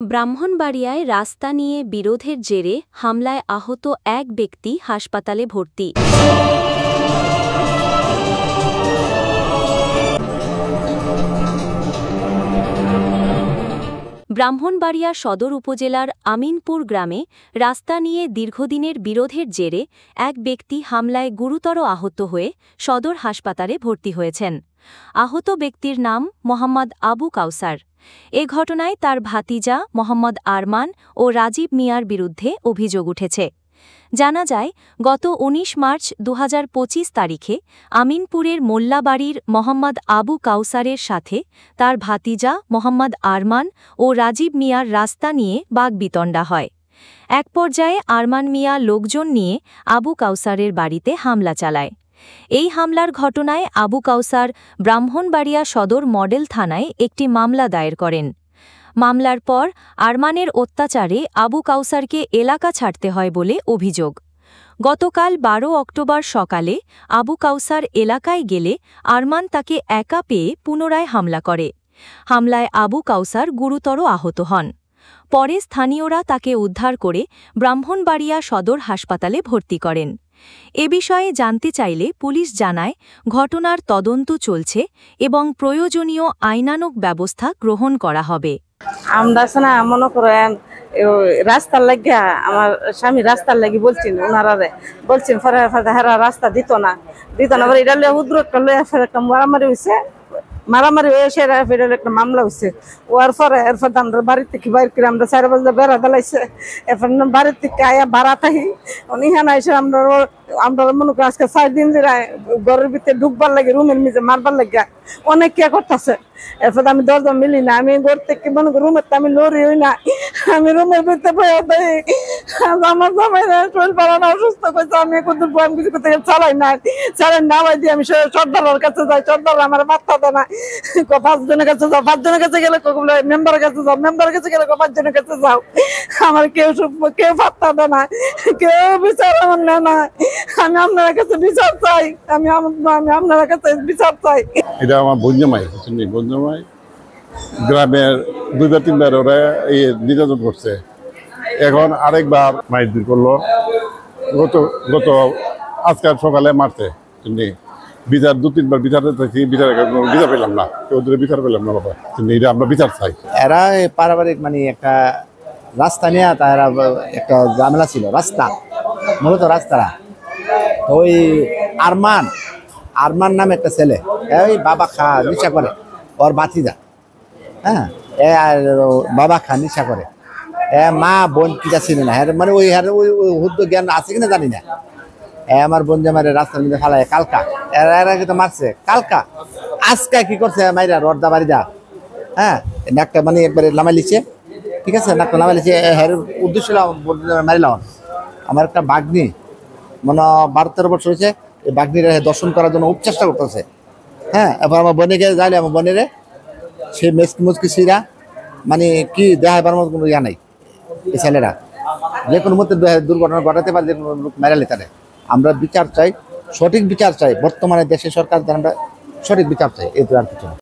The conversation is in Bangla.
ব্রাহ্মণবাড়িয়ায় রাস্তা নিয়ে বিরোধের জেরে হামলায় আহত এক ব্যক্তি হাসপাতালে ভর্তি। ব্রাহ্মণবাড়িয়া সদর উপজেলার আমিনপুর গ্রামে রাস্তা নিয়ে দীর্ঘদিনের বিরোধের জেরে এক ব্যক্তি হামলায় গুরুতর আহত হয়ে সদর হাসপাতালে ভর্তি হয়েছেন। আহত ব্যক্তির নাম মোহাম্মদ আবু কাউসার। এ ঘটনায় তার ভাতিজা মোহাম্মদ আরমান ও রাজীব মিয়ার বিরুদ্ধে অভিযোগ উঠেছে। জানা যায়, গত ১৯ মার্চ ২০২৫ তারিখে আমিনপুরের মোল্লাবাড়ির মোহাম্মদ আবু কাউসারের সাথে তার ভাতিজা মোহাম্মদ আরমান ও রাজীব মিয়ার রাস্তা নিয়ে বাগবিতণ্ডা হয়। এক পর্যায়ে আরমান মিয়া লোকজন নিয়ে আবু কাউসারের বাড়িতে হামলা চালায়। এই হামলার ঘটনায় আবু কাউসার ব্রাহ্মণবাড়িয়া সদর মডেল থানায় একটি মামলা দায়ের করেন। মামলার পর আরমানের অত্যাচারে আবু কাউসারকে এলাকা ছাড়তে হয় বলে অভিযোগ। গতকাল ১২ অক্টোবর সকালে আবু কাউসার এলাকায় গেলে আরমান তাকে একা পেয়ে পুনরায় হামলা করে। হামলায় আবু কাউসার গুরুতর আহত হন। পরে স্থানীয়রা তাকে উদ্ধার করে ব্রাহ্মণবাড়িয়া সদর হাসপাতালে ভর্তি করেন। এ বিষয়ে জানতে চাইলে পুলিশ জানায়, ঘটনার তদন্ত চলছে এবং প্রয়োজনীয় আইনানুগ ব্যবস্থা গ্রহণ করা হবে। আমরা না মনে করেন রাস্তার লাগিয়া আমার স্বামী রাস্তার লাগি বলছেন, ওনারা বলছেন হেরা রাস্তা দিত না এটা উদ্রোগ করলে একটা মারামারি হয়েছে। মারামারি হয়ে সে একটা মামলা হয়েছে। ওর পরে এরপর আমরা বাড়ির থেকে বাইর করে আমরা ৪ বাজে বেড়া দিলাইছে। এরপর বাড়ির থেকে আয়া ভাড়া থাকি ইহান আইসে আমরা মনে করি আজকে ৪ দিন ধরে ঘরের ভিতরে ঢুকবার লাগে, রুমের নিচে মারবার লাগে অনেক কে করতেছে। এরপর আমি দরজা মিলি না, আমি ঘর থেকে মনে করি রুমের আমি লড়ি হই না, আমি রুমের ভিতরে বয়ে দেই। আমার জামাই শরীর পাড়ানো অসুস্থ করছে, আমি কিছু করতে চালাই না নামাই দিয়ে আমি সর্দারের কাছে যাই। সর্দার আমার মাথা দেয় না, ৫ জনের কাছে যাও, ৫ জনের কাছে গেলে মেম্বারের কাছে যাও, মেম্বারের কাছে গেলে ৫ জনের কাছে যাও। আমার কেউ পাত্তা দেয় না, কেউ বিচার আমার নেয় না। আমি আপনার কাছে বিচার চাই, আমি আপনার কাছে বিচার চাই। এটা আমার বঞ্জমাই গ্রামের ২-৩বার ওরা এই নির্যাতন করছে। এখন আরেকবার মাইর করলো গত আজকাল সকালে মারতে বিচার ২-৩বার বিচার পেলাম না, বিচার পেলাম না বাবা। এটা আমরা বিচার চাই। এরা পারিবারিক একটা রাস্তা নিয়ে তারা একটা ঝামেলা ছিল, রাস্তা মূলত রাস্তাটা। ওই আরমান নামে একটা ছেলে, ওই বাবা খা নেশা করে, ওর বাতিজা। হ্যাঁ, বাবা খা নেশা করে, মা বোন কিটা ছিল না, মানে ওই হুদ্দ জ্ঞান আছে কিনা জানি না। আমার বোন জামারে রাস্তার মধ্যে ফালায় কালকা, এরা কিন্তু মারছে কালকা। আজকে কি করছে মাইরা রডদা বাড়িদা, হ্যাঁ নাকটা মানে একবারে নামাই লিছে। ঠিক আছে, নাকটা নামাই লিছে, হের উদ্দেশ্য মারিলাম। আমার একটা বাগ্নি মানে ১২-১৩ বছর হয়েছে, এই বাগ্নির দর্শন করার জন্য চেষ্টা করতেছে। হ্যাঁ, এবার আমার বোনকে যাইলে আমার বোনের সে মুচকি সিরা মানে কি দেখাবার মতো কোনো ইয়া নাই। এই ছেলেরা যে কোনো মধ্যে দুর্ঘটনা ঘটাতে পারে, যে কোনো লোক মেরালে তারে। আমরা বিচার চাই, সঠিক বিচার চাই। বর্তমানে দেশের সরকার আমরা সঠিক বিচার চাই, এই তো আর কিছু।